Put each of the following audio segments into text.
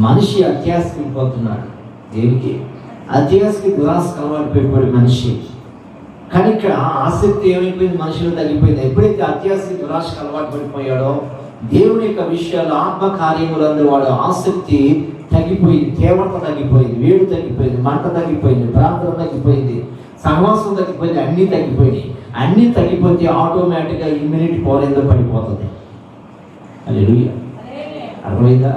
మనిషి అత్యాశకి వెళ్ళిపోతున్నాడు. దేనికి? అత్యాశకి, దురాశకు అలవాటు పడిపోయి మనిషి. కానీ ఇక్కడ ఆసక్తి ఏమైపోయింది? మనుషులు తగ్గిపోయింది. ఎప్పుడైతే అత్యాశకి, దురాశకు అలవాటు పడిపోయాడో దేవుని యొక్క విషయాలు, ఆత్మ కార్యములందు వాడు ఆసక్తి తగ్గిపోయింది, తీవ్రత తగ్గిపోయింది, వేడి తగ్గిపోయింది, మంట తగ్గిపోయింది, ప్రాంతం తగ్గిపోయింది, సహవాసం తగ్గిపోయింది, అన్నీ తగ్గిపోయినాయి. అన్నీ తగ్గిపోతే ఆటోమేటిక్గా ఇమ్యూనిటీ పవర్ ఏదో పడిపోతుంది. హల్లెలూయా. అర్థమైందా?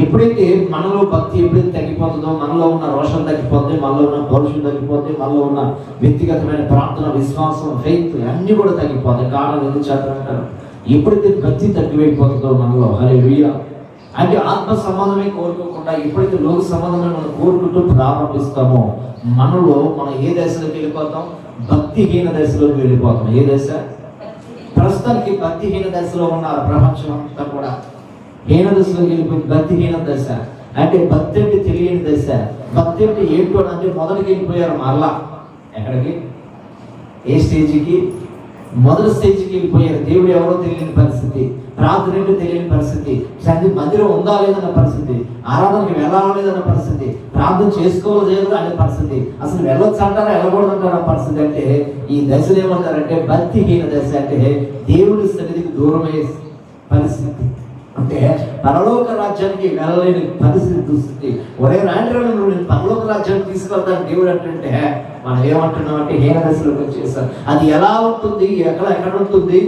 ఎప్పుడైతే మనలో భక్తి ఎప్పుడైతే తగ్గిపోతుందో, మనలో ఉన్న రోషం తగ్గిపోతుంది, మనలో ఉన్న పౌరుషం తగ్గిపోతుంది, మనలో ఉన్న వ్యక్తిగతమైన ప్రార్థన, విశ్వాసం, ఫెయిత్ అన్నీ కూడా తగ్గిపోతాయి. కారణం ఎందుకు చేస్తారంటారు? ఎప్పుడైతే భక్తి తగ్గిపోతుందో మనలో, హల్లెలూయా, అంటే ఆత్మ సంబంధమే కోరుకోకుండా ఎప్పుడైతే లోక సంబంధమే మనం కోరుకుంటూ ప్రారంభిస్తామో మనలో మనం ఏ దశలోకి వెళ్ళిపోతాం? భక్తిహీన దశలోకి వెళ్ళిపోతాం. ఏ దశ? ప్రస్తుతానికి భక్తిహీన దశలో ఉన్నారు ప్రపంచం అంతా కూడా. హీన దశలోకి వెళ్ళిపోయింది, భక్తిహీన దశ. అంటే భక్తి అంటే తెలియని దశ. భక్తి అంటే ఏంటో అంటే మొదటికి వెళ్ళిపోయారు. మరలా ఎక్కడికి? ఏ స్టేజ్కి? మొదటి స్టేజ్కి వెళ్ళిపోయారు. దేవుడు ఎవరో తెలియని పరిస్థితి, ప్రార్థన ఏంటో తెలియని పరిస్థితి, మందిరం ఉందా లేదన్న పరిస్థితి, ఆరాధనకి వెళ్ళాలా లేదన్న పరిస్థితి, ప్రార్థన చేసుకోలేదు అనే పరిస్థితి, అసలు వెళ్ళొచ్చు అంటారా వెళ్ళకూడదు అంటారా పరిస్థితి. అంటే ఈ దశలు ఏమంటారంటే భక్తిహీన దశ. అంటే దేవుడి సన్నిధికి దూరమయ్యే పరిస్థితి. అంటే పరలోక రాజ్యానికి వెళ్ళలేని పరిస్థితి, దుస్థితి. ఒరే రాండ్రలు నేను పరలోక రాజ్యానికి తీసుకెళ్తాను దేవుడు అంటే మనం ఏమంటున్నాం అంటే హీన దశలోకి వచ్చేసాం. అది ఎలా ఉంటుంది, ఎక్కడ ఉంటుంది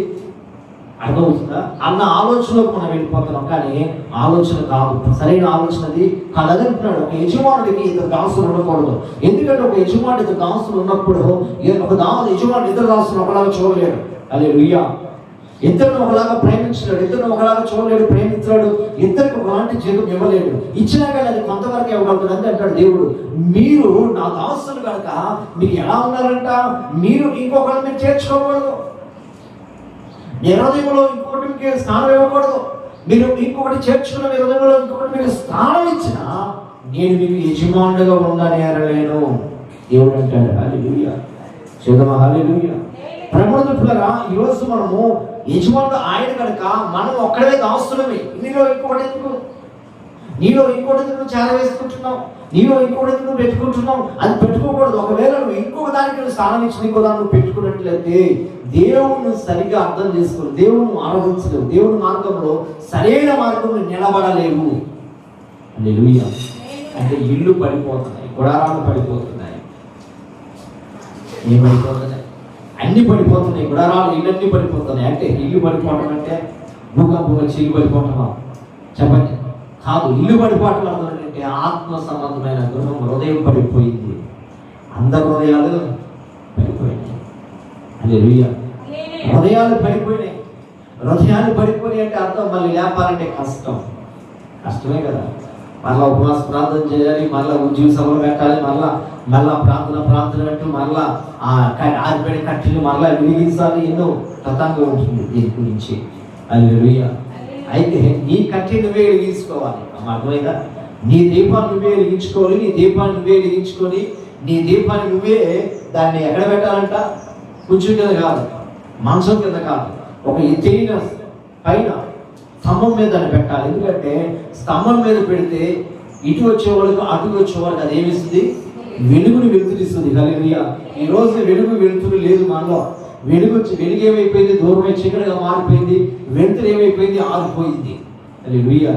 అర్థమవుతుందా అన్న ఆలోచనలోకి మనం వెళ్ళిపోతున్నాం. కానీ ఆలోచన కాదు, సరైన ఆలోచన అది కలగంటున్నాడు. ఒక యజమానుడికి ఇద్దరు దాసులు ఉండకూడదు. ఎందుకంటే ఒక యజమానుడు ఇద్దరు దాసులు ఉన్నప్పుడు ఒక యజమానుడు ఇద్దరు దాసులు ఒకలాగా చూడలేడు. హల్లెలూయా. ఇద్దరిని ఒకలాగా ప్రేమించలేడు, ఇద్దరిని ఒకలాగా చూడలేడు, ప్రేమించలేడు, ఇద్దరికి ఒకలాంటి జీవితం ఇవ్వలేడు. ఇచ్చినా కానీ అది కొంతవరకు ఇవ్వగలుగుతుంది. అంటే అంటాడు దేవుడు, మీరు నా దాసులు కనుక మీరు ఎలా ఉన్నారంట, మీరు ఇంకొకరిని మీరు చేర్చుకోకూడదు, మీ హృదయంలో ఇంకొకటి మీకు స్థానం ఇవ్వకూడదు. మీరు ఇంకొకటి చేర్చుకున్న మీ హృదయంలో ఇంకొకటి మీకు స్థానం ఇచ్చిన నేను మీకు యజమానుడిగా ఉండనేరలేను దేవుడు అంటాడు. హల్లెలూయా. చూద్దామా? హల్లెలూయా. ప్రభువులారా, ఈరోజు మనము యజమానుడు ఆయన కనుక మనం ఒక్కడే దాస్తులమే. నీలో ఇంకొకటి ఎందుకు, నీలో ఇంకోటి ఎందుకు చేర వేసుకుంటున్నావు, నీలో ఇంకోటి ఎందుకు పెట్టుకుంటున్నావు? అది పెట్టుకోకూడదు. ఒకవేళ నువ్వు ఇంకొక దానికి స్థానం ఇచ్చిన ఇంకో దాన్ని నువ్వు పెట్టుకున్నట్లయితే దేవుణ్ణి సరిగ్గా అర్థం చేసుకోవు, దేవుణ్ణి ఆరాధించలేవు, దేవుని మార్గంలో సరైన మార్గంలో నిలబడలేవు. హల్లెలూయా. అంటే ఇల్లు పడిపోతున్నాయి, గుడారాలు పడిపోతున్నాయి, ఏమైపోతున్నాయి? అన్ని పడిపోతున్నాయి, గుడారాలు, ఇళ్ళన్నీ పడిపోతున్నాయి. అంటే ఇల్లు పడిపోవటం అంటే భూకంపం వచ్చి ఇల్లు పడిపోవటమా? చెప్పండి. కాదు. ఇల్లు పడిపోవటం అంటే ఆత్మ సంబంధమైన గృహం, హృదయం పడిపోయింది. అందరి హృదయాలు పడిపోయినాయి. హల్లెలూయా. హృదయాలు పడిపోయినాయి. హృదయాలు పడిపోయినాయి అంటే అర్థం మళ్ళీ లేపాలంటే కష్టమే కదా. మళ్ళీ ఉపవాస ప్రార్థన చేయాలి, మళ్ళీ ఉద్యోగ సభలు పెట్టాలి, మళ్ళా ప్రార్థన పెట్టు, మళ్ళా ఆరిపోయిన కట్టెలు మళ్ళీ వెలిగించాలి. ఎన్నో తతంగా ఉంటుంది దీని గురించి. హల్లెలూయా. అయితే నీ కట్టె నువ్వే వెలిగించుకోవాలి. అర్థమైందా? నీ దీపాన్ని నువ్వే వెలిగించుకోవాలి. నీ దీపాన్ని నువ్వే వెలిగించుకొని నీ దీపాన్ని నువ్వే దాన్ని ఎక్కడ పెట్టాలంట? కూర్చుని కింద కాదు, మంచం కింద కాదు, ఒక ఎత్తైన పైన స్తంభం మీద దాన్ని పెట్టాలి. ఎందుకంటే స్తంభం మీద పెడితే ఇటు వచ్చేవాళ్ళకు అటు వచ్చేవాళ్ళకి అది ఏమిస్తుంది? వెలుగుని వెలుతురిస్తుంది. హల్లెలూయా. ఈ రోజు వెలుగు వెలుతురు లేదు మనలో. వెలుగు ఏమైపోయింది? దూరమై చీకటిగా మారిపోయింది. వెలుతురు ఏమైపోయింది? ఆరిపోయింది. హల్లెలూయా.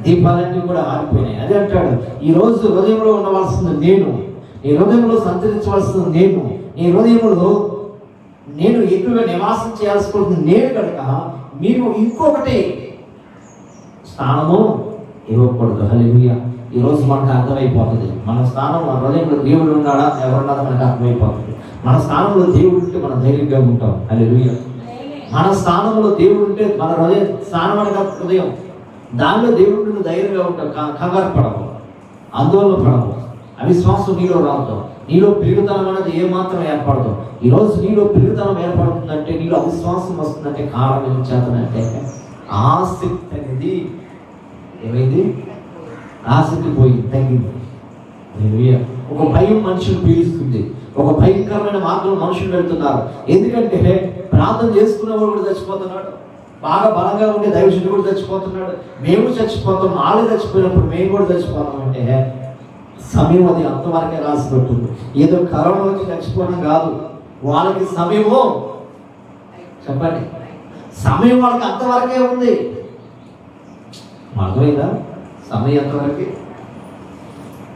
దీపాలన్నీ కూడా ఆరిపోయినాయి. అదే అంటాడు, ఈ రోజు హృదయంలో ఉండవలసింది నేను, నీ హృదయంలో సంచరించవలసింది నేను, నీ హృదయంలో నేను ఎక్కువగా నివాసం చేయాల్సి నేను కనుక మీరు ఇంకొకటి స్థానము ఇవ్వకూడదు. హల్లెలూయా. ఈరోజు మనకు అర్థమైపోతుంది మన స్థానం, మన హృదయంలో దేవుడు ఉన్నాడా ఎవరున్నాడో మనకు అర్థమైపోతుంది. మన స్థానంలో దేవుడు ఉంటే మనం ధైర్యంగా ఉంటాం. హల్లెలూయా. మన స్థానంలో దేవుడు ఉంటే మన స్థానం అనగా హృదయం, దానిలో దేవుడు ధైర్యంగా ఉంటాం. కంగారు పడవు, ఆందోళన పడవు, అవిశ్వాసం నీలో రాదు, నీలో పెరుగుతనం అనేది ఏమాత్రం ఏర్పడదు. ఈరోజు నీలో పెరుగుతనం ఏర్పడుతుందంటే, నీలో అవిశ్వాసం వస్తుందంటే కారణం ఏం చేతనంటే ఆసక్తి అనేది ఏమైంది? ఆసక్తి పోయింది, తగ్గింది. ఒక భయం మనుషులు పీడిస్తుంది, ఒక భయంకరమైన మార్గంలో మనుషులు వెళ్తున్నారు. ఎందుకంటే ప్రార్థన చేసుకునేవాడు కూడా చచ్చిపోతున్నాడు, బాగా బలంగా ఉండే దైవజనుడు కూడా చచ్చిపోతున్నాడు, మేము చచ్చిపోతాం, వాళ్ళు చచ్చిపోయినప్పుడు మేము కూడా చచ్చిపోతాం అంటే సమయం అది అంతవరకే రాసి పెట్టుంది. ఏదో కరోనా వచ్చి చచ్చిపోవడం కాదు, వాళ్ళకి సమయము చెప్పండి, సమయం వాళ్ళకి అంతవరకే ఉంది. అర్థమైందా? సమయం అంతవరకే,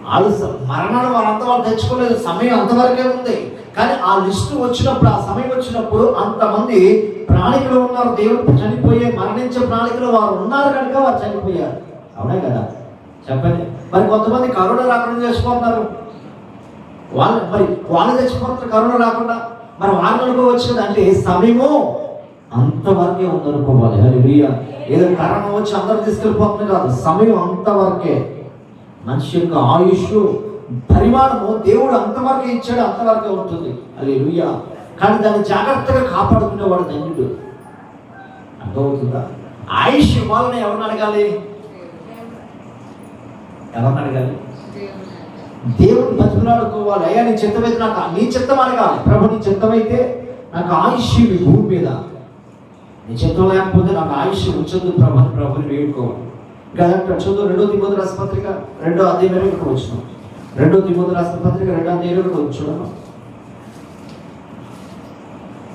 వాళ్ళు మరణాలు వాళ్ళు తెచ్చుకోలేదు, సమయం అంతవరకే ఉంది. కానీ ఆ లిస్టు వచ్చినప్పుడు, ఆ సమయం వచ్చినప్పుడు అంతమంది ప్రాణికులు ఉన్నారు, దేవుడు చనిపోయే మరణించే ప్రాణికులు వారు ఉన్నారు కనుక వారు చనిపోయారు. అవునా కదా? చెప్పండి. మరి కొంతమంది కరోనా రాకుండా చచ్చిపోతున్నారు, వాళ్ళు చచ్చిపోతున్నారు కరోనా రాకుండా. మరి వాళ్ళు అనుకోవచ్చు కదా, అంటే సమయము అంతవరకే ఉందనుకోవాలి. హల్లెలూయా. ఏదో కరోనా వచ్చి అందరూ తీసుకెళ్ళిపోతుంది కాదు, సమయం అంతవరకే. మనిషి యొక్క ఆయుష్ పరిమాణము దేవుడు అంతవరకే ఇచ్చాడు, అంతవరకే ఉంటుంది. హల్లెలూయా. కానీ దాన్ని జాగ్రత్తగా కాపాడుకునేవాడు ధన్యుడు. అర్థమవుతుందా? ఆయుష్ ఇవ్వాలని ఎవరిని అడగాలి? ఎవరిని అడగాలి? దేవుడు బతిమలాడుకోవాలి. అయ్యా నీ చిత్తమైతే నాకు, నీ చిత్తం అడగాలి. ప్రభు నీ చిత్తమైతే నాకు ఆయుష్ ఈ భూమి మీద, నీ చిత్తం లేకపోతే నాకు ఆయుష్ ఉంచదు ప్రభుని వేడుకోవాలి. ఇంకా చదువు 2 తిమోతి రాసిన పత్రిక 2వ అధ్యాయం ఇక్కడ వచ్చినాం. 2 తిమోతి రాసిన పత్రిక 2వ అధ్యాయం చూడమా.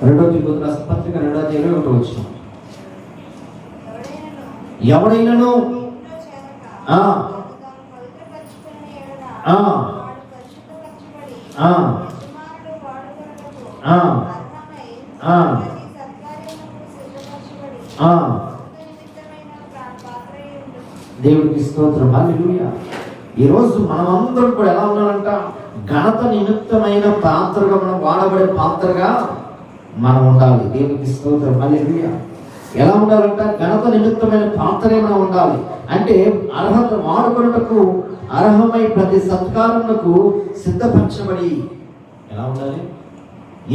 2 తిమోతి రాసిన పత్రిక 2వ అధ్యాయం వచ్చినాం. ఎవడైనాను దేవుడికి స్తోత్రం. హల్లెలూయా. ఈరోజు మనమందరం కూడా ఎలా ఉన్నామంట? ఘనత నిమిత్తమైన పాత్రగా, మనం వాడబడే పాత్రగా మనం ఉండాలి. దేవుడికి స్తోత్రం. హల్లెలూయా. ఎలా ఉండాలంట? ఘనత నిమిత్తమైన పాత్రే మనం ఉండాలి. అంటే అర్హత వాడుకున్నటకు అర్హమై ప్రతి సత్కారమునకు సిద్ధపరచబడి ఎలా ఉండాలి?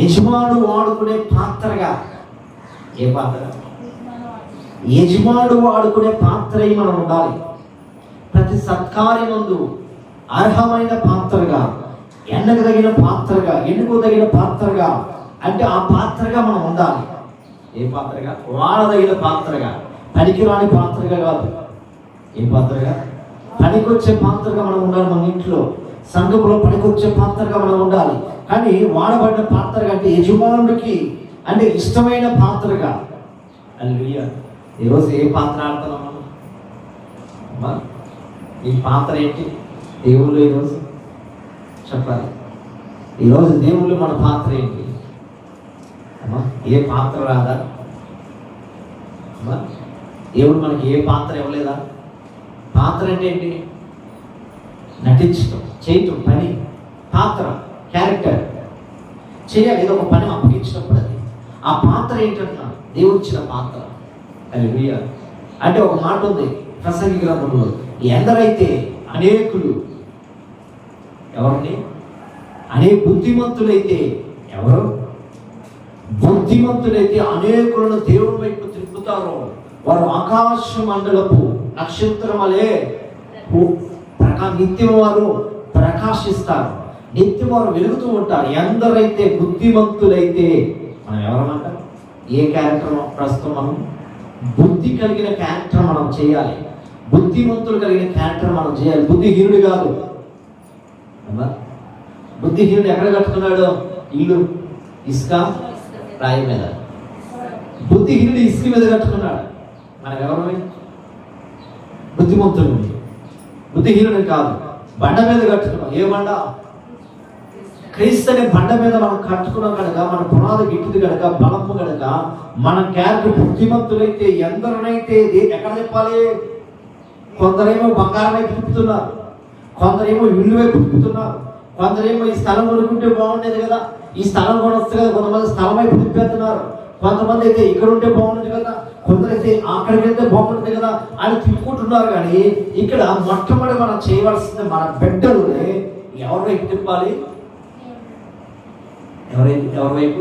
యజమానుడు వాడుకునే పాత్రగా. ఏ పాత్ర? యజమానుడు వాడుకునే పాత్రై మనం ఉండాలి. ప్రతి సత్కార్యమందు అర్హమైన పాత్రగా, ఎన్నగదగిన పాత్రగా, ఎన్నుకోదగిన పాత్రగా, అంటే ఆ పాత్రగా మనం ఉండాలి. ఏ పాత్రగా? వాడదగిన పాత్రగా, పనికిరాని పాత్రగా కాదు. ఏ పాత్రగా? పనికొచ్చే పాత్రగా మనం ఉండాలి. మన ఇంట్లో సంఘంలో పనికొచ్చే పాత్రగా మనం ఉండాలి. కానీ వాడబడిన పాత్రగా అంటే యజమానుడికి అంటే ఇష్టమైన పాత్రగా. హల్లెలూయా. ఈరోజు ఏ పాత్ర ఆడుతున్నాం మనం? ఈ పాత్ర ఏంటి? దేవుళ్ళు ఈరోజు చెప్పాలి. ఈరోజు దేవుళ్ళు మన పాత్ర ఏంటి? అమ్మా ఏ పాత్ర రాదా? అమ్మా దేవుడు మనకి ఏ పాత్ర ఇవ్వలేదా? పాత్ర అంటే ఏంటి? నటించడం, చేయటం, పని. పాత్ర క్యారెక్టర్ చేయాలి. ఏదో ఒక పని అప్పగించినప్పుడు అది ఆ పాత్ర ఏంటంటున్నా? దేవుడు ఇచ్చిన పాత్ర. హల్లెలూయా. అంటే ఒక మాట ఉంది ప్రసంగి గ్రంథంలో, ఎందరైతే అనేకులు, ఎవరిని? బుద్ధిమంతులైతే, ఎవరు బుద్ధిమంతులైతే అనేకులను దేవుని వైపు తిప్పుతారో వారు ఆకాశ మండలపు నక్షత్రం వలె నిత్యం వారు ప్రకాశిస్తారు, నిత్యం వారు వెలుగుతూ ఉంటారు. ఎందరైతే బుద్ధిమంతులైతే, మనం ఎవరన్నమాట? ఏ క్యారెక్టర్ ప్రస్తుతం మనం? బుద్ధి కలిగిన క్యారెక్టర్ మనం చేయాలి. బుద్ధిమంతులు కలిగిన క్యారెక్టర్ మనం చేయాలి. బుద్ధిహీనుడు కాదు. బుద్ధిహీనుడు ఎక్కడ కట్టుకున్నాడు? ఇల్లు ఇసుక రాయి మీద. బుద్ధిహీనుడు ఇసుక మీద కట్టుకున్నాడు. మనం ఎవరు? బుద్ధిమంతుడు. బుద్ధిహీనుడు కాదు. బండ మీద కట్టుకున్నాం. ఏ బండ? క్రీస్తు అనే బండ మీద మనం కట్టుకున్నాం కనుక, మన పునాది గిట్టుది కనుక, బలము కనుక, మన క్యారెక్టర్ బుద్ధిమంతులైతే ఎందరినైతే ఎక్కడ చెప్పాలి? కొందరేమో బంగారం వైపు తిప్పుతున్నారు, కొందరేమో ఇల్లు వైపు తిప్పుతున్నారు, కొందరేమో ఈ స్థలం కొనుక్కుంటే బాగుండేది కదా, ఈ స్థలం కొనొచ్చు కదా, కొంతమంది స్థలం వైపు తిప్పేస్తున్నారు. కొంతమంది అయితే ఇక్కడ ఉంటే బాగుంటుంది కదా, కొందరైతే అక్కడికి వెళ్తే బాగుంటుంది కదా అని తిప్పుకుంటున్నారు. కానీ ఇక్కడ మొట్టమొదటి మనం చేయవలసింది మన బిడ్డలునే ఎవరి వైపు తిప్పాలి? ఎవరి వైపు?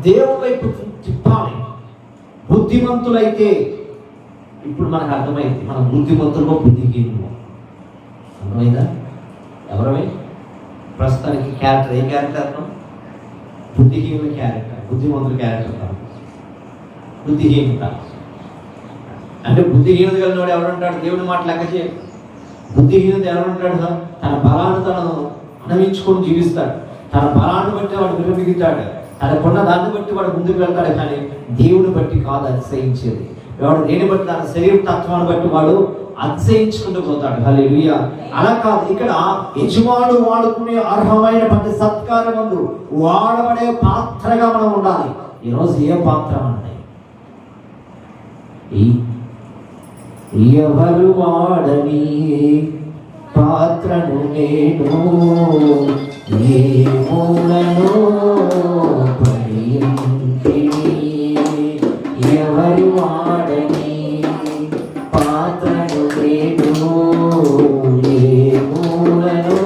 దేవుని వైపు తిప్పాలి. బుద్ధిమంతులైతే, ఇప్పుడు మనకు అర్థమైంది మనం బుద్ధిమంతులమో బుద్ధిహీనుమో. అర్థమైందా? ఎవరమే? ప్రస్తుతానికి క్యారెక్టర్, ఏ క్యారెక్టర్ అర్థం? బుద్ధిహీనుల క్యారెక్టర్, బుద్ధిమంతుల క్యారెక్టర్ కాదు. బుద్ధిహీనత. అంటే బుద్ధిహీనత కలిగినవాడు ఎవరుంటాడు? దేవుని మాట లెక్క చేయ. బుద్ధిహీనత ఎవరుంటాడు? తన బలాన్ని తను అనుభవించుకొని జీవిస్తాడు. తన బలాన్ని బట్టి వాడు విరమిగుతాడు. తనకున్న దాన్ని బట్టి వాడు ముందుకు వెళ్తాడు. కానీ దేవుని బట్టి కాదు అతిశయించేది. వాడు దేని బట్టి? తన శరీర తత్వాన్ని బట్టి వాడు అతిశయించుకుంటూ పోతాడు. హల్లెలూయా. అలా కాదు, ఇక్కడ యజమానుడు వాడుకునే అర్హమైన ప్రతి సత్కారమందు వాడబడే పాత్రగా మనం ఉండాలి. ఈరోజు ఏ పాత్ర అంటే ఎవరు వాడని పాత్రను నేను ఏ మూలను పడింటిని, ఎవరు వాడని పాత్రను నేను ఏ మూలను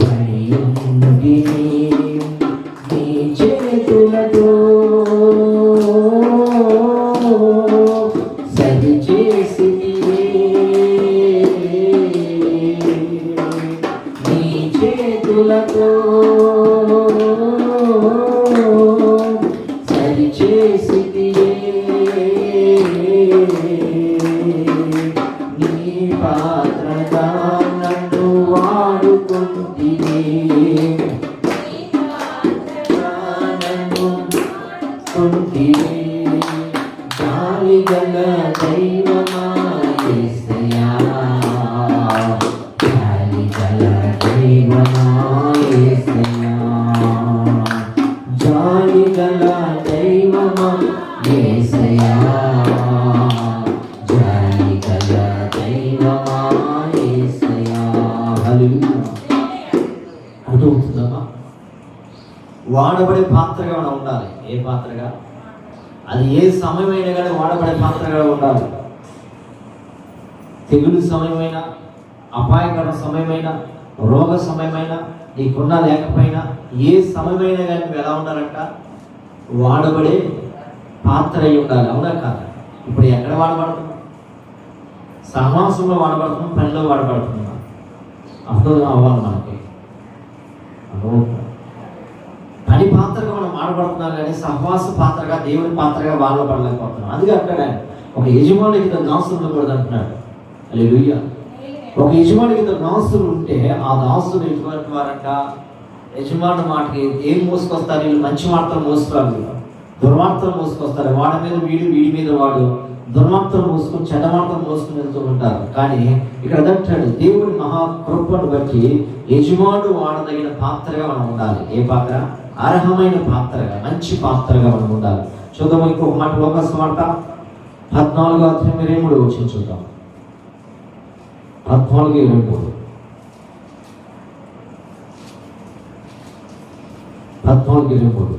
పడింటిని, నీ చేతులతో సరిచేసితివే, నీ పాత్రగా నన్ను వాడుకుంటివే, నన్ను కుంటివే, జాలిగల దైవమా యేసయ్యా, జాలిగల దైవమా యేసయ్యా, జాలిగల దైవమా యేసయ్యా, జాలిగల దైవమా యేసయ్యా. హల్లెలూయా. అర్థమవుతుందమ్మా? వాడబడే పాత్రగా మనం ఉండాలి. ఏ పాత్రగా? అది ఏ సమయమైనా కానీ వాడబడే పాత్రగా ఉండాలి. తెగులు సమయమైన, అపాయకర సమయమైన, రోగ సమయమైన, నీకున్నా లేకపోయినా ఏ సమయమైనా కానీ నువ్వు ఎలా ఉండాలంట? వాడబడే పాత్ర అయి ఉండాలి. అవునా కాదు? ఇప్పుడు ఎక్కడ వాడబడుతున్నాం? సహవాసంలో వాడబడుతున్నాం, పనిలో వాడబడుతున్నాం. అర్థం అవ్వాలి మనకి. పని పాత్రగా మనం వాడబడుతున్నాం కానీ సహవాస పాత్రగా, దేవుని పాత్రగా వాడబడలేకపోతున్నాం. అందుకే అంటాడు ఆయన, ఒక యజమానికి ఇద్దరు దాసులు ఉండకూడదు అంటున్నాడు. హల్లెలూయా. ఒక యజమానికి ఇద్దరు దాసులు ఉంటే ఆ దాసులు ఎటువంటి వారంట? యజమాని మాటకి ఏం మోసుకొస్తారు? వీళ్ళు మంచి వార్తలు మోసుకురారు, దుర్వార్తలు మోసుకొస్తారు. వాడి మీద వీడు, వీడి మీద వాడు దుర్వార్తలు మోసుకొని చెడ్డ వార్తలు మోసుకుని వెళ్తూ ఉంటారు. కానీ ఇక్కడ అంటాడు, దేవుడి మహాకృపను బట్టి యజమానుడు వాడదగిన పాత్రగా మనం ఉండాలి. ఏ పాత్ర? అర్హమైన పాత్రగా, మంచి పాత్రగా మనం ఉండాలి. చూద్దాం ఇంకొక మాట, లోకస్వార్త 14:23 చూద్దాం. 14:23 14:23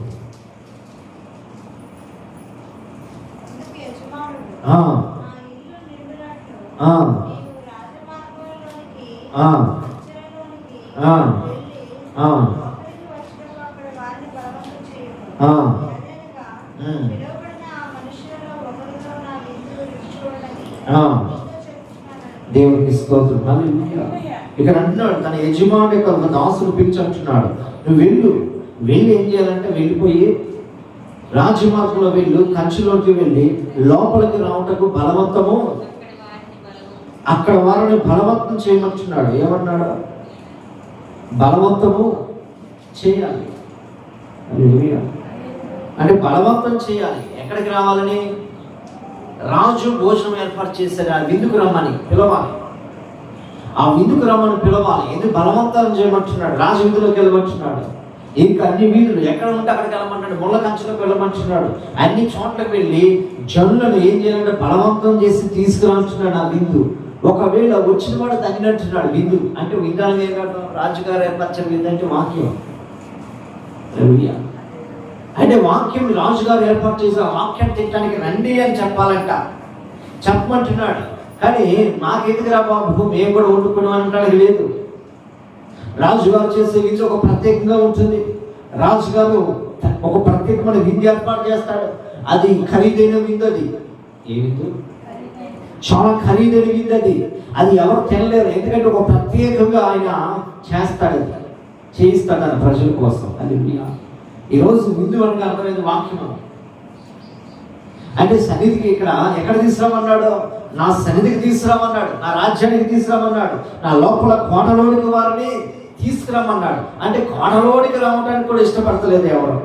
దేవునికి స్తోత్రం. హల్లెలూయా. ఇక్కడ అంటున్నాడు, తన యజమాని యొక్క దాసులు పిలిచి అంటున్నాడు, నువ్వు వెళ్ళి ఏం చేయాలంటే, వెళ్ళిపోయి రాజమార్గంలో వెళ్ళు, కంచులోకి వెళ్ళి లోపలికి రావటకు బలవంతము, అక్కడ వారిని బలవంతం చేయమంటున్నాడు. ఏమన్నాడు? బలవంతము చేయాలి. అంటే బలవంతం చేయాలి. ఎక్కడికి రావాలని? రాజు భోజనం ఏర్పాటు చేశారు, ఆ విందుకు రమ్మని పిలవాలి. ఆ విందుకు రమ్మని పిలవాలి. ఎందుకు బలవంతం చేయమంటున్నాడు? రాజు విందులోకి వెళ్ళమంటున్నాడు. ఇంకా అన్ని వీధులు ఎక్కడ ఉంటే అక్కడికి వెళ్ళమంటాడు. ముళ్ళ కంచులోకి వెళ్ళమంటున్నాడు. అన్ని చోట్లకు వెళ్ళి జనులను ఏం చేయాలంటే బలవంతం చేసి తీసుకురాంటున్నాడు ఆ విందు. ఒకవేళ వచ్చిన వాడు తగినట్టున్నాడు. విందు అంటే విందాలు ఏంటంటే రాజుగారు ఏర్పరిచిన విందు అంటే వాక్యం. అంటే వాక్యం రాజుగారు ఏర్పాటు చేసిన వాక్యం తినడానికి రండి అని చెప్పాలంట, చెప్పమంటున్నాడు. కానీ నాకెందుకురా బాబు, మేము కూడా వండుకున్నాం అంటాడు. లేదు, రాజుగారు చేసే విందు ఒక ప్రత్యేకంగా ఉంటుంది. రాజుగారు ఒక ప్రత్యేకమైన విందు ఏర్పాటు చేస్తాడు. అది ఖరీదైన విందు. అది ఏ విందు? చాలా ఖరీదైన విందు. అది ఎవరు తినలేరు. ఎందుకంటే ఒక ప్రత్యేకంగా ఆయన చేస్తాడు, చేయిస్తాడు ఆయన ప్రజల కోసం. అది ఈరోజు విందు అనగా అర్థమైంది వాక్యం. అంటే సన్నిధికి ఇక్కడ ఎక్కడ తీసుకురామన్నాడు? నా సన్నిధికి తీసుకురామన్నాడు, నా రాజ్యానికి తీసుకురామన్నాడు, నా లోపల కోటలోనికి వారిని తీసుకురామన్నాడు. అంటే కోటలోనికి రావడానికి కూడా ఇష్టపడతలేదు ఎవరు.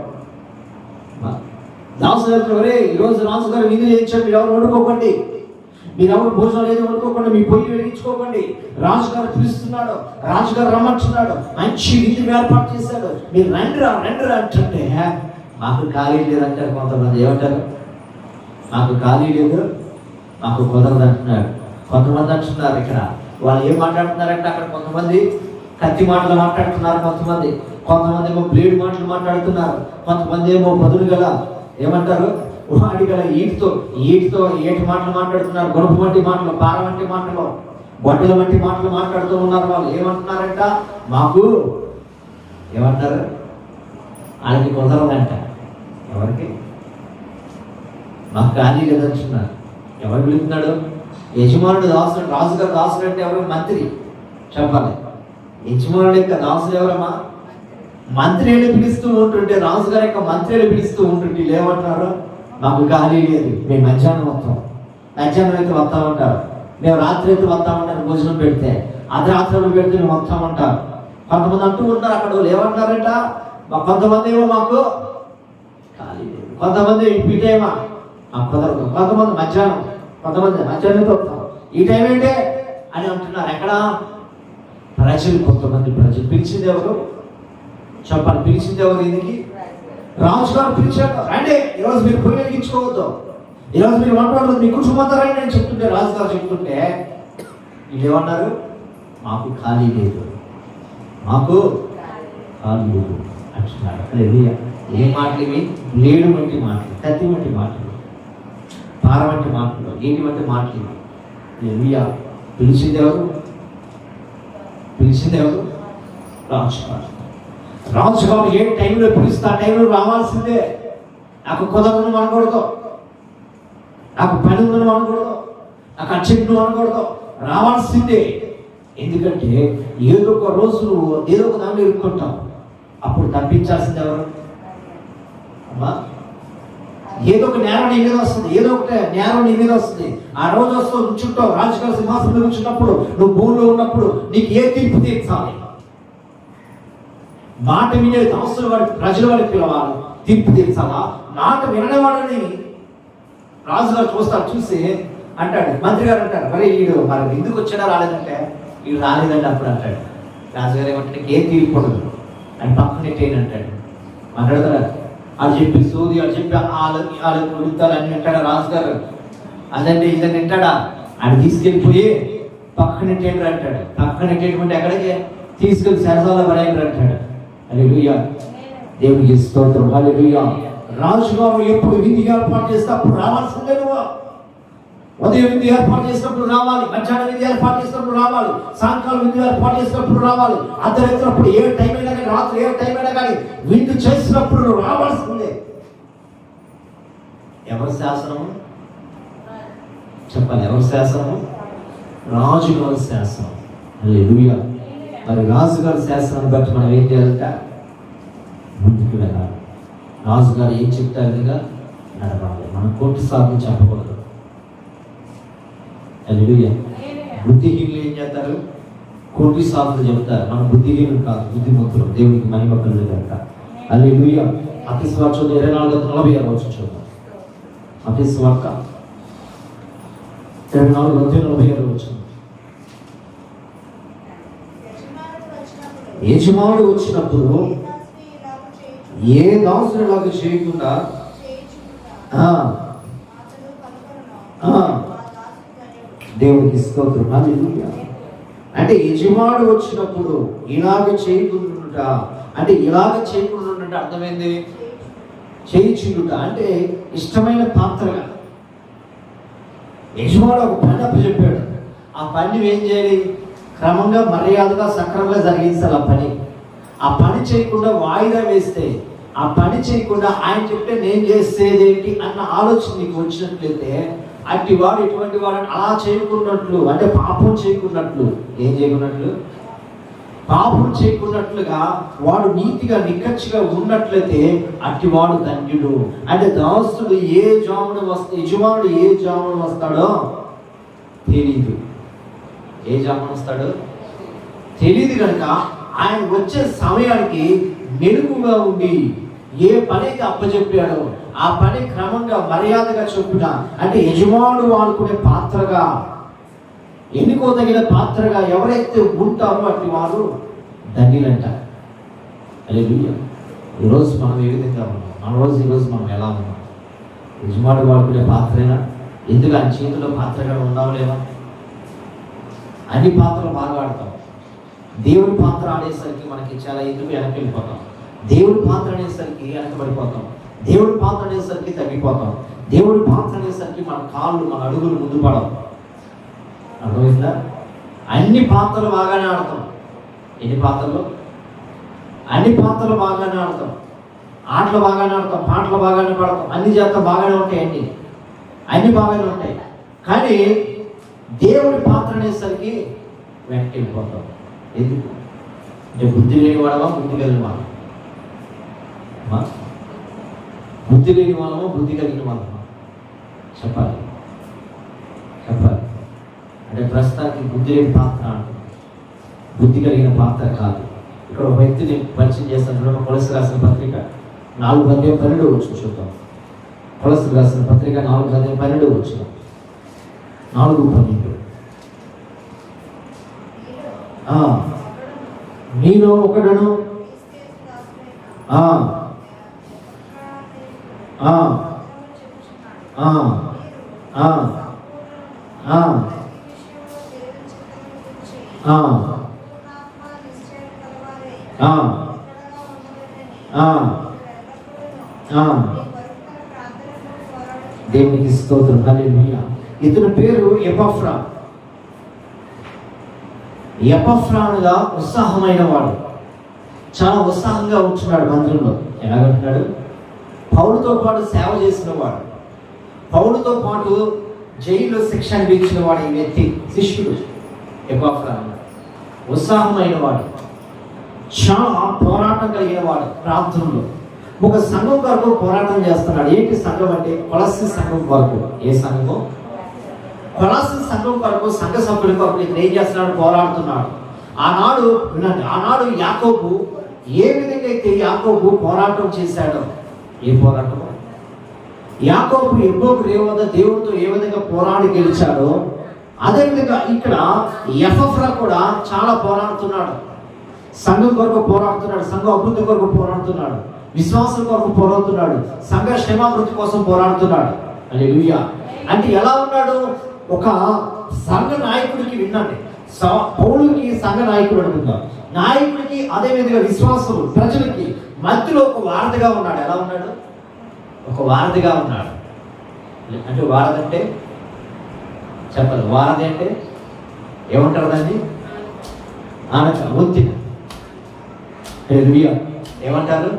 దాసు గారు, ఈరోజు రాజు గారు విందు చేయించారు, మీరు ఎవరు వండుకోకండి, మీరు ఎవరు భోజనం ఏదో వండుకోకండి, మీ పొయ్యి వెలిగించుకోకండి. రాజుగారు పిలుస్తున్నాడు, రాజుగారు రమ్మంటున్నాడు, మంచి విందు ఏర్పాటు చేశాడు, మీరు రండిరా రండిరా అంటుంటే మాకు ఖాళీ లేదంటారు కొంతమంది. ఏమంటారు? మాకు ఖాళీ లేదు, మాకు కుదరదు అంటున్నాడు. కొంతమంది అంటున్నారు ఇక్కడ, వాళ్ళు ఏం మాట్లాడుతున్నారంటే అక్కడ కొంతమంది కత్తి మాటలు మాట్లాడుతున్నారు, కొంతమంది ఏమో బ్లేడ్ మాటలు మాట్లాడుతున్నారు, కొంతమంది ఏమో పదులు గల ఏమంటారు వాడి గల ఈటితో ఏటి మాటలు మాట్లాడుతున్నారు, గొడవ వంటి మాటలు, పార వంటి మాటలు, గొడ్డల వంటి మాటలు మాట్లాడుతూ ఉన్నారు. వాళ్ళు ఏమంటున్నారంట? మాకు ఏమంటారు? వాళ్ళకి కుదరదంట. ఎవరికి? మాకు ఖాళీ లేదంటున్నారు. ఎవరు పిలుస్తున్నాడు? యజమానుడు దాసుడు. రాజుగారు దాసుడు అంటే ఎవరు? మంత్రి. చెప్పాలి, యజమానుడు యొక్క దాసుడు ఎవరమ్మా? మంత్రిని పిలుస్తూ ఉంటుంటే, రాజుగారి యొక్క మంత్రిని పిలుస్తూ ఉంటుంటే ఏమంటున్నారు? మాకు ఖాళీ లేదు, మేము మధ్యాహ్నం వస్తాం, మధ్యాహ్నం అయితే వస్తామంటారు, మేము రాత్రి అయితే వస్తామంటారు, భోజనం పెడితే అర్ధరాత్రులు పెడితే మేము వస్తామంటారు. కొంతమంది అంటూ ఉంటారు అక్కడ. వాళ్ళు ఏమంటారంట? కొంతమంది ఏమో మాకు ఖాళీ లేదు, కొంతమంది ఈ టైమా మాకు కుదరదు, కొంతమంది మధ్యాహ్నం, కొంతమంది మధ్యాహ్నం వస్తాం, ఈ టైం ఏంటి అని అంటున్నారు. ఎక్కడ? ప్రజలు, కొంతమంది ప్రజలు. పిలిచింది ఎవరు? చెప్పాలి, పిలిచింది ఎవరు? దీనికి రాజుగారు పిలిచాడు, రండి ఈరోజు మీరు పొయ్యి వెలిగించుకోవద్దు, ఈరోజు మీరు వంట మీ కుటుంబంతో రండి అని చెప్తుంటే, రాజుగారు చెప్తుంటే వీళ్ళు ఏమన్నారు? మాకు ఖాళీ లేదు, మాకు ఖాళీ లేదు అంటున్నాడు. ఏ మాటలు ఇవి? లేడు వంటి మాటలు, కత్తి వంటి మాటలు, పార వంటి మాటలు, ఏంటి వంటి మాటలు. పిలిచింది ఎవరు? రాజుగారు ఏ టైంలో పిలుస్తే ఆ టైంలో రావాల్సిందే. నాకు కుదరను అనకూడదు, నాకు పని ఉందని అనకూడదు, నాకు అర్జెంట్ అనకూడదు, రావాల్సిందే. ఎందుకంటే ఏదో ఒక రోజు నువ్వు ఏదో ఒక దాన్ని ఇరుక్కుంటావు, అప్పుడు తప్పించాల్సింది ఎవరు అమ్మా? ఏదో ఒక నేరం నీ మీద వస్తుంది, ఏదో ఒక నేరం నీ మీద వస్తుంది. ఆ రోజు వస్తూ కూర్చుంటావు, రాజుగారి సింహాసనం కూర్చున్నప్పుడు, నువ్వు భూమిలో ఉన్నప్పుడు నీకు ఏ తీర్పు తీర్చాలి? మాట వినే దాసులు వాడి ప్రజలు వాడికి పిలవాలి, తీర్పు తీర్చాలా? మాట వినడేవాడని రాజుగారు చూస్తారు. చూసి అంటాడు, మంత్రి గారు అంటారు, మరి వీడు మరి ఎందుకు వచ్చాడా రాలేదంటే, వీడు రాలేదంటే అప్పుడు అంటాడు. రాజుగారు ఏమంటే ఏ తీర్పు అని పక్కనెట్టేయని అంటాడు. మాట్లాడతారా? అది చెప్పి సూది, అది చెప్పి వాళ్ళకి వృత్తాలు అన్ని అంటాడా రాజుగారు? అదంటే ఇదని వింటాడా? ఆయన తీసుకెళ్ళిపోయి పక్కనెట్టేయండి అంటాడు. పక్కనెట్టేయడం ఎక్కడికి తీసుకెళ్ళి సరసాల పడేయండి అంటాడు. హల్లెలూయా, దేవునికి స్తోత్రం. హల్లెలూయా. రాజుగారు ఎప్పుడు విందు ఏర్పాటు చేస్తే అప్పుడు రావాల్సిందే. నువ్వు ఉదయం విందు ఏర్పాటు చేసినప్పుడు రావాలి, మధ్యాహ్నం విందు ఏర్పాటు చేసినప్పుడు రావాలి, సాయంకాలం విందు ఏర్పాటు చేసినప్పుడు రావాలి, అర్ధరాత్రి ఏ టైం అయినా కానీ, రాత్రి ఏ టైం అయినా కానీ విందు చేసినప్పుడు నువ్వు రావాల్సిందే. ఎవరి శాసనము? చెప్పాలి, ఎవరి శాసనము? రాజుగారి శాసనం. హల్లెలూయా. మరి రాజుగారి శాసనాన్ని బట్టి మనం ఏం చేయాలంట? ముందుకు వెళ్ళాలి. రాజుగారు ఏం చెప్తారు విధంగా నడవాలి. మనం కోటి సార్లు చెప్పకూడదు. హల్లెలూయా. బుద్ధిహీనులు ఏం చేస్తారు? కోటి సార్లు చెప్తారు. మనం బుద్ధిహీనులు కాదు, బుద్ధిమంతులు. దేవునికి మహిమ కలుగుగాక. హల్లెలూయా. మత్తయి సువార్త 24:46 చూద్దాం. మత్తయి సువార్త 24:46. యజమానుడు వచ్చినప్పుడు ఏ దాసుడు లాగా చేయకుండా దేవునికి స్తోత్రం. హల్లెలూయా. అంటే యజమానుడు వచ్చినప్పుడు ఇలాగ చేయకుండా, అంటే ఇలాగ చేయకుండా అర్థమైంది? చేయించుట అంటే ఇష్టమైన పాత్రగా. యజమానుడు ఒక పని అప్పచెప్పాడు, ఆ పని ఏం చేయాలి? క్రమంగా మర్యాదగా సక్రమంగా జరిగించాలి. ఆ పని చేయకుండా వాయిదా వేస్తే, ఆ పని చేయకుండా ఆయన చెప్తే నేను చేసేదేంటి అన్న ఆలోచన నీకు వచ్చినట్లయితే, అట్టి వాడు ఎటువంటి వాడు అలా చేయకున్నట్లు, అంటే పాపం చేయకున్నట్లు. ఏం చేయకున్నట్లు? పాపం చేయకున్నట్లుగా వాడు నీతిగా నిక్కచ్చిగా ఉన్నట్లయితే అట్టి వాడు ధన్యుడు. అంటే దాసుడు యజమానుడు ఏ జామున వస్తాడో తెలీదు. ఏ జామున వస్తాడో తెలీదు కనుక ఆయన వచ్చే సమయానికి మెలుగుగా ఉండి ఏ పనికి అప్పచెప్పాడో ఆ పని క్రమంగా మర్యాదగా చెప్పుట, అంటే యజమానుడు వాడుకునే పాత్రగా, ఎన్నుకోదగిన పాత్రగా ఎవరైతే ఉంటారో అట్టి వారు ధన్యులంట. హల్లెలూయా. ఈరోజు మనం ఏ విధంగా ఉన్నాం? ఈరోజు మనం ఎలా ఉన్నాం? యజమానుడు వాడుకునే పాత్రేనా? ఎందుకు ఆయన చేతిలో పాత్రగా ఉన్నావు లేవా? అన్ని పాత్రలు బాగా ఆడతాం. దేవుడి పాత్ర ఆడేసరికి మనకి చాలా ఎందుకు వెనక్కి వెళ్ళిపోతాం. దేవుడి పాత్ర అనేసరికి వెనకబడిపోతాం. దేవుడి పాత్ర అనేసరికి తగ్గిపోతాం. దేవుడి పాత్ర అనేసరికి మన కాళ్ళు, మన అడుగులు ముందు పడవు. అర్థమైందా? అన్ని పాత్రలు బాగానే ఆడతాం. ఎన్ని పాత్రలు? అన్ని పాత్రలు బాగానే ఆడతాం. ఆటలు బాగానే ఆడతాం, పాటలు బాగానే పాడతాం, అన్ని చేత బాగానే ఉంటాయి. అన్ని బాగానే ఉంటాయి. కానీ దేవుడి పాత్ర అనేసరికి వెనక్కి వెళ్ళిపోతాం. ఎందుకు? అంటే బుద్ధి లేని వాడమా, బుద్ధి కలిగిన వాళ్ళమా? బుద్ధి లేని వాళ్ళమా, బుద్ధి కలిగిన వాళ్ళమా? చెప్పాలి. అంటే ప్రస్తుతానికి బుద్ధి లేని పాత్ర అంటుంది, బుద్ధి కలిగిన పాత్ర కాదు. ఇక్కడ ఒక వ్యక్తిని పరిచయం చేస్తాను. కొలెస్ట్రాల్ రాసిన పత్రిక 4:12 చూద్దాం. కొలెస్ట్రాల్ రాసిన పత్రిక 4:12 4:12. నీలో ఒకడును దేవునికి స్తోత్రం. హల్లెలూయా. ఇతని పేరు ఎపఫ్రా. ఎపఫ్రానుగా ఉత్సాహమైన వాడు, చాలా ఉత్సాహంగా ఉంటున్నాడు మందిరంలో. ఎలాగంటున్నాడు? పౌలుతో పాటు సేవ చేసిన వాడు, పౌలుతో పాటు జైల్లో శిక్ష అనిపించిన వాడు ఈ వ్యక్తి, శిష్యుడు ఎపఫ్రా. ఉత్సాహమైన వాడు, చాలా పోరాటం కలిగిన వాడు. ప్రార్థనలో ఒక సంఘం కొరకు పోరాటం చేస్తున్నాడు. ఏంటి సంఘం అంటే? కొలస్సీ సంఘం కొరకు. ఏ సంఘం? కొలస్సీ సంఘం కొరకు, సంఘ సభ్యుల కొరకు ఇక్కడ ఏం చేస్తున్నాడు? పోరాడుతున్నాడు. ఆనాడు యాకోబు ఏ విధంగా అయితే యాకోబు పోరాటం చేశాడో, ఏ పోరాటం? యాకోబు ఎబ్బోకు రేవద దేవుడితో ఏ విధంగా పోరాడి గెలిచాడో, అదేవిధంగా ఇక్కడ ఎపఫ్రా కూడా చాలా పోరాడుతున్నాడు. సంఘం కొరకు పోరాడుతున్నాడు, సంఘ అభివృద్ధి కొరకు పోరాడుతున్నాడు, విశ్వాసం కొరకు పోరాడుతున్నాడు, సంఘ క్షేమాభివృద్ధి కోసం పోరాడుతున్నాడు. హల్లెలూయా. అంటే ఎలా ఉన్నాడు? ఒక సంఘ నాయకుడికి, వినండి, పౌలుకి సంఘ నాయకుడు అనుకుందాం, నాయకుడికి అదేవిధంగా విశ్వాసులు ప్రజలకి మధ్యలో ఒక వారధిగా ఉన్నాడు. ఎలా ఉన్నాడు? ఒక వారధిగా ఉన్నాడు. అంటే వారధి అంటే చెప్పాలి. వారధి అంటే ఏమంటారు దాన్ని? ఒత్తిడి. ఏమంటారు?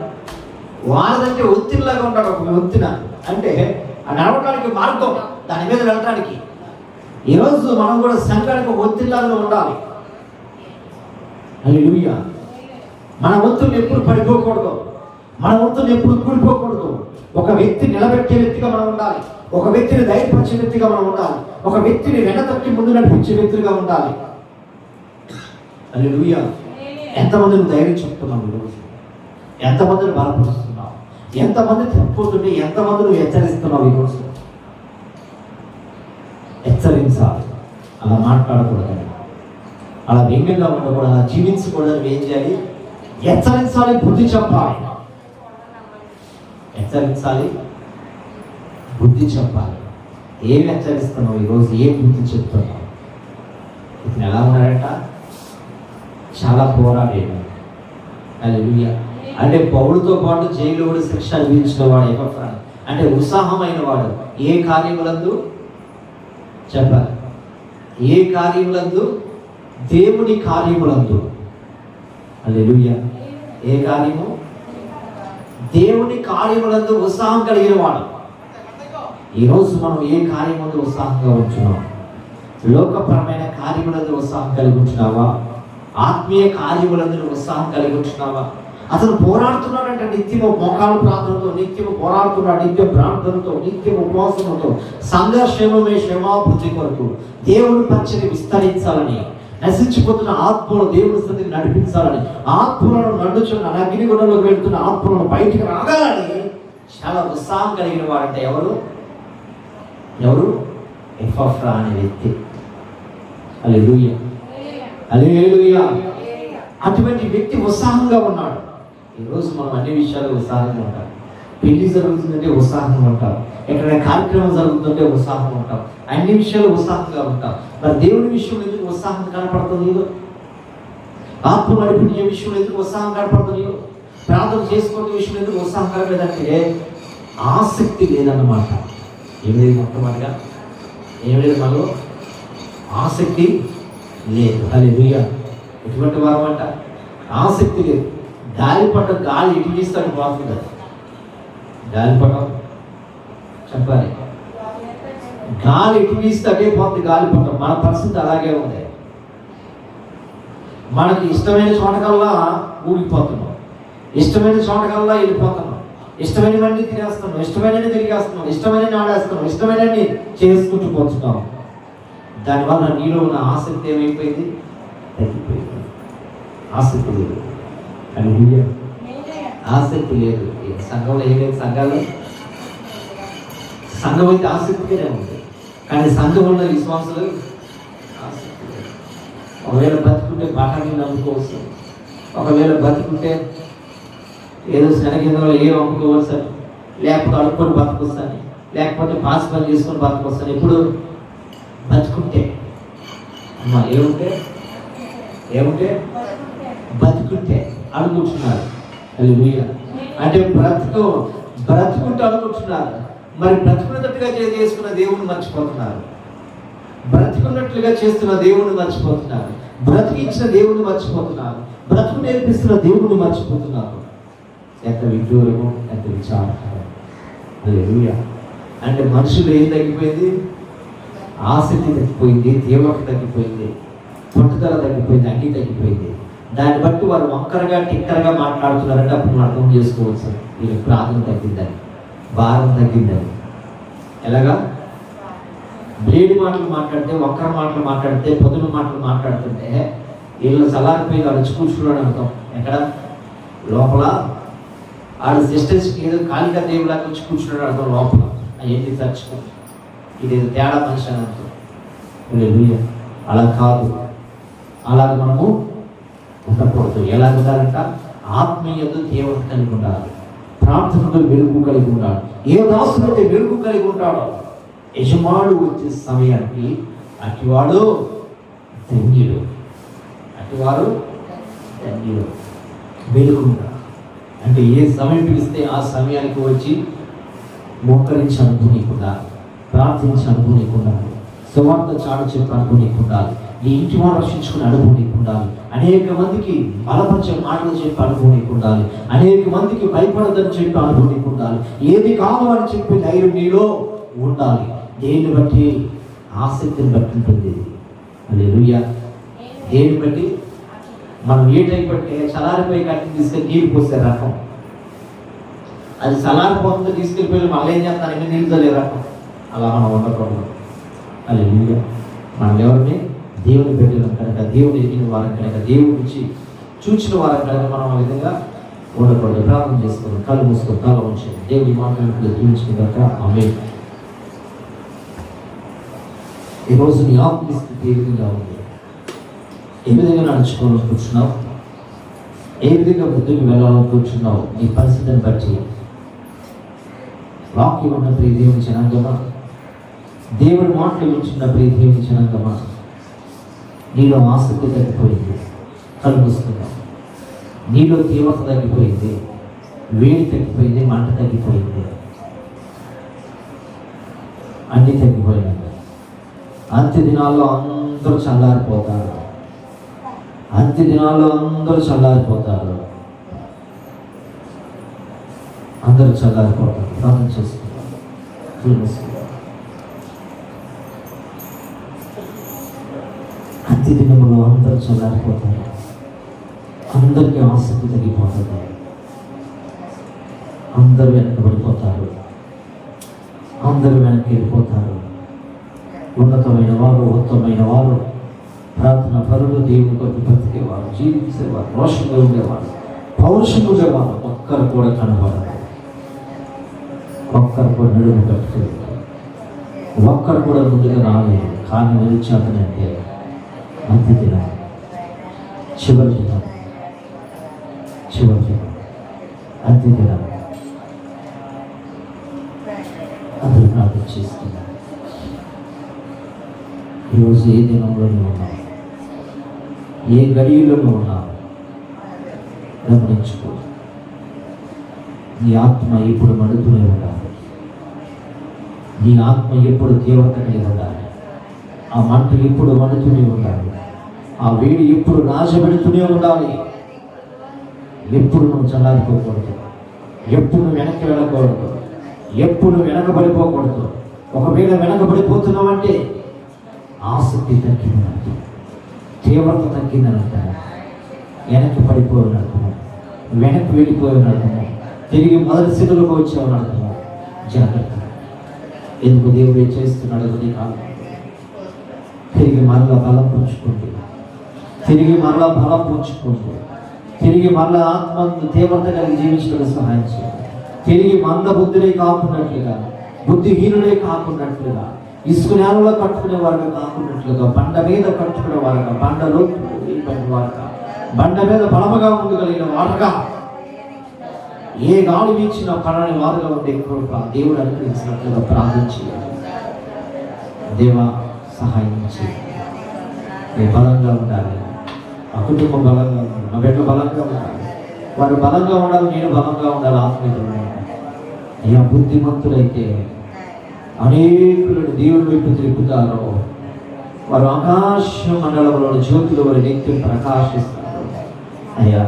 వారధి ఒత్తిడిలాగా ఉంటాడు. ఒక ఒత్తిన అంటే నడవడానికి మార్గం, దాని మీద వెళ్ళడానికి. ఈరోజు మనం కూడా సంఘానికి ఒత్తిడిలాగా ఉండాలి. హల్లెలూయా. మన ఒత్తులు ఎప్పుడు పడిపోకూడదు, మన ఒత్తులు ఎప్పుడు కూలిపోకూడదు. ఒక వ్యక్తి నిలబెట్టే వ్యక్తిగా మనం ఉండాలి, ఒక వ్యక్తిని ధైర్యపరిచే వ్యక్తిగా మనం ఉండాలి, ఒక వ్యక్తిని వెనతట్టి ముందు నడిపించే వ్యక్తిగా ఉండాలి. హల్లెలూయా. ఎంతమందిని ధైర్యం చెప్తున్నాం ఈరోజు? ఎంతమందిని బలపరుస్తున్నావు? ఎంతమంది తప్పిపోతుంటే ఎంతమంది నువ్వు హెచ్చరిస్తున్నావు ఈరోజు? హెచ్చరించాలి. అలా మాట్లాడకూడదు, అలా వ్యంగ్యంగా ఉండకూడదు, అలా జీవించకూడదు. ఏం చేయాలి? హెచ్చరించాలి, బుద్ధి చెప్పాలి. హెచ్చరించాలి, బుద్ధి చెప్పాలి. ఏం హెచ్చరిస్తున్నావు ఈరోజు? ఏం బుద్ధి చెప్తున్నావు? ఇతను ఎలా ఉన్నాడంట? చాలా పోరాడేడు. హల్లెలూయా. అంటే పౌలుతో పాటు జైలు కూడా శిక్ష విధించిన వాడు ఎపఫ్రా. అంటే ఉత్సాహమైన వాడు. ఏ కార్యములందు? చెప్పాలి. ఏ కార్యములందు? దేవుని కార్యములందు. హల్లెలూయా. ఏ కార్యము? దేవుని కార్యములందు ఉత్సాహం కలిగిన వాడు. ఈరోజు మనం ఏ కార్యములందు ఉత్సాహంగా ఉంటున్నాం? లోకపరమైన కార్యములందు ఉత్సాహం కలిగి ఉంటున్నావా? ఆత్మీయ కార్యములందు ఉత్సాహం కలిగి ఉంటున్నావా? అతను పోరాడుతున్నాడంటే నిత్యము మోకాలు ప్రార్థనతో, నిత్యము పోరాడుతున్నాడు, నిత్య ప్రార్థనతో, నిత్యము ఉపవాసంతో, సంఘర్షమే క్షమాభివృద్ధి కొరకు, దేవుని పరిచయం విస్తరించాలని, నశించిపోతున్న ఆత్మను దేవుని స్థితికి నడిపించాలని, ఆత్మలను నడుచున్న అగ్నిగుణంలోకి వెళ్తున్న ఆత్మలను బయటికి రాగాలని చాలా ఉత్సాహం కలిగిన వారంటే ఎవరు? ఎపఫ్రా అనే వ్యక్తి. హల్లెలూయా, హల్లెలూయా. అటువంటి వ్యక్తి ఉత్సాహంగా ఉన్నాడు. ఈరోజు మనం అన్ని విషయాలు ఉత్సాహంగా ఉంటాం. పెళ్లి జరుగుతుందంటే ఉత్సాహంగా ఉంటాం, ఎక్కడైనా కార్యక్రమం జరుగుతుందంటే ఉత్సాహంగా ఉంటాం, అన్ని విషయాలు ఉత్సాహంగా ఉంటాం. మరి దేవుని విషయం ఎందుకు ఉత్సాహం కనపడుతుంది? ఆత్మ నడిపించే విషయం ఎందుకు ఉత్సాహం కనపడుతుంది? ప్రార్థన చేసుకోవడం విషయం ఎందుకు ఉత్సాహం కనపడలేదంటే ఆసక్తి లేదన్నమాట. ఏమిలేదు, మొట్టమొదటిగా ఏమిలేదు, మనలో ఆసక్తి లేదు. హల్లెలూయా. ఎటువంటి వారం అంట? ఆసక్తి లేదు. గాలిపటం గాలి ఎటు తీస్తాడు పోతుంది. గాలిపటం చెప్పాలి, గాలి ఎటు తీస్తే అదే పోతుంది గాలిపటం. మన పరిస్థితి అలాగే ఉంది. మనకి ఇష్టమైన చోటకల్లా ఊగిపోతున్నాం, ఇష్టమైన చోటకల్లా వెళ్ళిపోతున్నాం, ఇష్టమైనవన్నీ తినేస్తున్నాం, ఇష్టమైనవి తిరిగేస్తున్నాం, ఇష్టమైనవి ఆడేస్తున్నాం, ఇష్టమైనవి చేసుకుంటూ పోతున్నాం. దానివల్ల నీలో ఉన్న ఆసక్తి ఏమైపోయింది? తగ్గిపోయింది. ఆసక్తి లేదు. హల్లెలూయా. ఆసక్తి లేదు. సంఘంలో ఏమేమి సంఘాలు? సంఘం అయితే ఆసక్తిగానే ఉంది, కానీ సంఘం ఉన్న విశ్వాసులు ఆసక్తి లేదు. ఒకవేళ బతుకుంటే బాటాన్ని నమ్ముకోవచ్చు, ఒకవేళ బతుకుంటే ఏదో శనగిందలో ఏం అమ్ముకోవచ్చు, లేకపోతే అడుక్కొని బతుకొస్తాను, లేకపోతే పాస్ పని చేసుకొని బతుకొస్తాను. ఎప్పుడు బతుకుంటే అమ్మా ఏముంటే బతుకుంటే అనుకుంటున్నారు. హల్లెలూయా. అంటే బ్రతుకుంటూ అనుకుంటున్నారు. మరి బ్రతుకున్నట్టుగా చేసుకున్న దేవుణ్ణి మర్చిపోతున్నారు, బ్రతుకున్నట్లుగా చేస్తున్న దేవుణ్ణి మర్చిపోతున్నారు, బ్రతికించిన దేవుణ్ణి మర్చిపోతున్నారు, బ్రతుకు నేర్పిస్తున్న దేవుణ్ణి మర్చిపోతున్నారు. ఎంత విడ్డూరము, ఎంత విచారకరం. హల్లెలూయా. అంటే మనుషులు ఏం తగ్గిపోయింది? ఆసక్తి తగ్గిపోయింది, తీవ్రత తగ్గిపోయింది, పట్టుదల తగ్గిపోయింది, అన్నీ తగ్గిపోయింది. దాన్ని బట్టి వారు వంకరగా టిక్కరగా మాట్లాడుతున్నారంటే అప్పుడు మనం అర్థం చేసుకోవచ్చు వీళ్ళకి ప్రార్థన తగ్గిందని, భారం తగ్గిందని. ఎలాగా? బ్లేడ్ మాటలు మాట్లాడితే, వంకర మాటలు మాట్లాడితే, పొదును మాటలు మాట్లాడుతుంటే వీళ్ళు చల్లారిపోయి అడిచి కూర్చున్నాడు అనుకోం. ఎక్కడ? లోపల ఆడ సిస్టర్స్కి ఏదో కాళికా దేవులాగా వచ్చి కూర్చున్నాడు అనుకోం. లోపల అవన్నీ తరుచుకో, ఇదేదో తేడా మనిషి అని అనుకో. హల్లెలూయా. అలా కాదు, అలాగ మనము ఉండకూడదు. ఎలా ఉండాలంట? ఆత్మీయత తీవ్రత కలిగి ఉండాలి, ప్రార్థనలో వెలుగు కలిగి ఉండాలి. ఏ దాసులైతే వెలుగు కలిగి ఉంటాడో యజమానుడు వచ్చే సమయానికి అటివాడు ధన్యుడు, అటివారు ధన్యుడు. వెలుగు అంటే ఏ సమయం పిలిస్తే ఆ సమయానికి వచ్చి మోకరించి అనుభూనికుండా, ప్రార్థించి అనుభూనికుండా, సువార్త చాటు చెప్పి అనుభూనికుండా, నీ ఇంటి వారు రక్షించుకుని అనుభూనికుండా, అనేక మందికి బలపరిచే మాటలు చెప్పి అనుభూనికుండా, అనేక మందికి భయపడదని చెప్పి అనుభూనికుండా, ఏది కావాలని చెప్పి ధైర్యం నీలో ఉండాలి. దేన్ని బట్టి? ఆసక్తిని బట్టి ఉంటుంది. హల్లెలూయా. దేన్ని బట్టి? మనం ఏ టైప్ అంటే చలారిపోయి కట్టి తీసుకెళ్ళి నీళ్ళు పోసే రకం, అది చలారిపోతుంది తీసుకెళ్ళిపోయి మళ్ళీ ఏం చేస్తాను ఇంకా నీళ్ళు చల్లే రకం. అలా మనం ఉండకూడదు. హల్లెలూయా. మనం ఎవరిని? దేవుని బిడ్డలం కనుక, దేవుని ఎదిగిన వారం కనుక, దేవుని నుంచి చూచిన వారం కనుక మనం ఆ విధంగా ఉండకూడదు. ప్రార్థన చేసుకోండి, కళ్ళు మూసుకొని తల ఉంచండి. దేవుని మాటలు జీవించుకున్నాక ఆమేన్. ఈరోజు నీ ఆత్మీయ స్థితి ఏ విధంగా ఉంది? ఏ విధంగా నడుచుకోవాలనుకుంటున్నావు? ఏ విధంగా ముందుకు వెళ్ళాలనుకుంటున్నావు? నీ పరిస్థితిని బట్టి వాక్యం ఉన్న ప్రియ దేవుని జనాంగమా, దేవుడి మాటలు వింటున్న ప్రియ దేవుని జనాంగమా, నీలో ఆసక్తి తగ్గిపోయింది, కళ్ళు మూసుకున్నావు. నీలో తీవ్రత తగ్గిపోయింది, వేడి తగ్గిపోయింది, మంట తగ్గిపోయింది, అన్నీ తగ్గిపోయినాయి. అంత్య దినాల్లో అందరూ చల్లారిపోతారు, అంత్య దినాల్లో అందరూ చల్లారిపోతారు, అందరూ చల్లారిపోతారు. ప్రార్థన చేసుకుంటారు. అంత్య దినంలో అందరూ చల్లారిపోతారు. అందరికీ ఆసక్తి తగ్గిపోతుంది. అందరూ వెనకబడిపోతారు, అందరూ వెనక్కి వెళ్ళిపోతారు. ఉన్నతమైన వారు, ఉత్తమైన వారు, ప్రార్థన పరులు, దేవుని కొరకు బ్రతికేవారు, జీవించేవారు, రోషంగా ఉండేవారు, పౌరుషంగా ఉండేవారు ఒక్కరు కూడా కనబడరు. ఒక్కరు కూడా నడుము కట్టుకోలేదు, ఒక్కరు కూడా ముందుగా రాలేదు. కానీ వచ్చాకనంటే అంత్య దినం, చివరి దినం, అంత్య దినం అందరూ ప్రార్థన చేస్తున్నారు. ఈరోజు ఏ దినంలోనూ ఉన్నావు, ఏ గడియలోనూ ఉన్నావు, గమనించుకో. నీ ఆత్మ ఎప్పుడు మండుతూనే ఉండాలి, నీ ఆత్మ ఎప్పుడు తీవ్రత కలిగి ఉండాలి, ఆ మంట ఎప్పుడు మండుతూనే ఉండాలి, ఆ వేడి ఎప్పుడు నాశపెడుతూనే ఉండాలి. ఎప్పుడు నువ్వు చల్లారిపోకూడదు, ఎప్పుడు నువ్వు వెనక్కి వెళ్ళకూడదు, ఎప్పుడు వెనకబడిపోకూడదు. ఒకవేళ వెనకబడిపోతున్నావంటే ఆసక్తి తగ్గిందనర్థం, తీవ్రత తగ్గిందనర్థం, వెనక్కి పడిపోయినర్థము, వెనక్కి వెళ్ళిపోయినర్థము, తిరిగి మొదటి స్థితిలోకి వచ్చామనర్థము. జాగ్రత్త. ఎందుకు దేవుడు ఏం చేస్తున్నాడు అది కాదు. తిరిగి మరలా బలం పుంజుకోండి, తిరిగి మరలా బలం పుంజుకోండి, తిరిగి మరలా ఆత్మ తీవ్రత కలిగి జీవించడానికి సహాయం చేయండి. తిరిగి మందబుద్ధులే కాకున్నట్లుగా, బుద్ధిహీనులే కాకున్నట్లుగా, ఇసుక నేలలో కట్టుకునే వారుగా కాకున్నట్లుగా, బండ మీద కట్టుకునే వారుగా, బండలో వారుగా, బండ మీద బలముగా ఉండగలిగిన వారుగా, ఏ గాలి వీచిన పడని వారుగా ఉండే కృప దేవుడు అనుగ్రహించినట్లుగా ప్రార్థించాలి. దేవా సహాయం చేయండి. బలంగా ఉండాలి, ఆ కుటుంబం బలంగా ఉండాలి, నా బిడ్డలు బలంగా ఉండాలి, వారు బలంగా ఉండాలి, నేను బలంగా ఉండాలి. ఆత్మీయులు అయ్యా బుద్ధిమంతులైతే అనేకులను దేవుని వైపు తిరుగుతారో వారు ఆకాశ మండలంలో జ్యోతులు వారి నిత్యం ప్రకాశిస్తారు. అయ్యా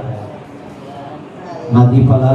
నా దీపాలు